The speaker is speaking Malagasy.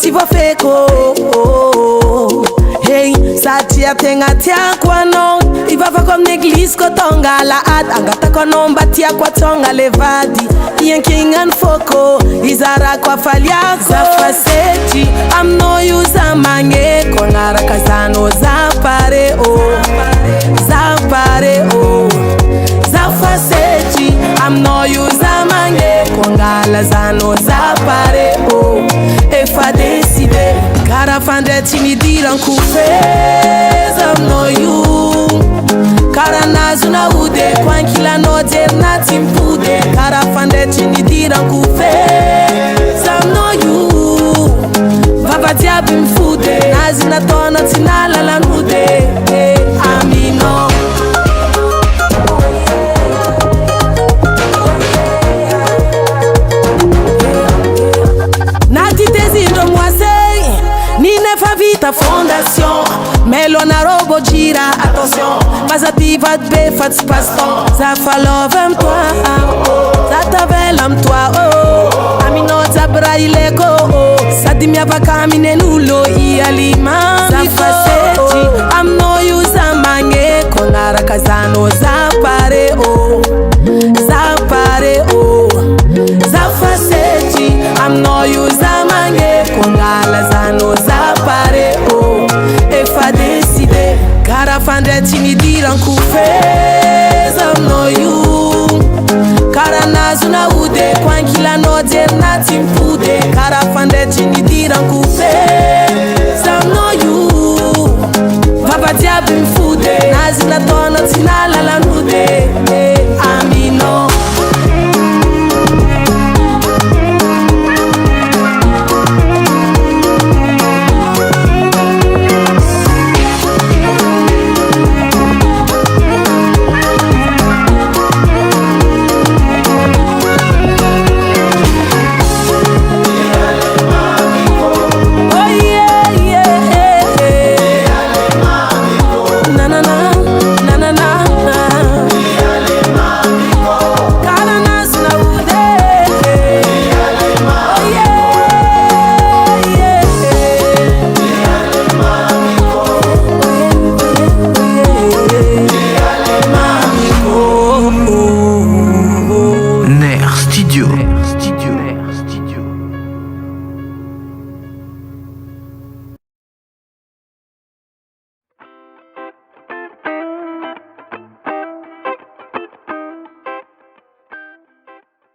ti vo feko. Hey, satia tenga tia kwa no. Ivava kom neglis ko tonga la ad. Angata kwa nomba tia kwa tonga levadi. Ien kingan foko. Izara kwa faliako. Zafaseti, am no yuza mange. Konara kazano zapare o. Zapare o. Zafaseti, am no yuza mange. Kongala zano zapare o. Efa decide. Cara fande timidiran kufez. Am no you. Cara nazuna ude. Kwankila no der na timpude. Cara fande timidiran kufez. Am no you. Vava diabi mfude. Nazina tona tinala lanude. Amino. Ta fondation, Melona robo gira, attention, mas ativa de bé, fat paston, ça fa love aime toi, ça t'avelle aime toi, oh, amino zabra ilego, oh, ça dit mia va camine nullo, ialima, ça fa seti, am no yuza mange, konara kazano, zapare, oh, zapare, oh, ça fa seti, am no yuza mange, konara zano, zapare, oh, e fa decide. Cara fande timidiran kufez, am no you. Cara nazuna ude, kwankila no der na timpude. Cara fande timidiran kufez, am no you. Vava diabi mfude, nazina tona tinala lanude.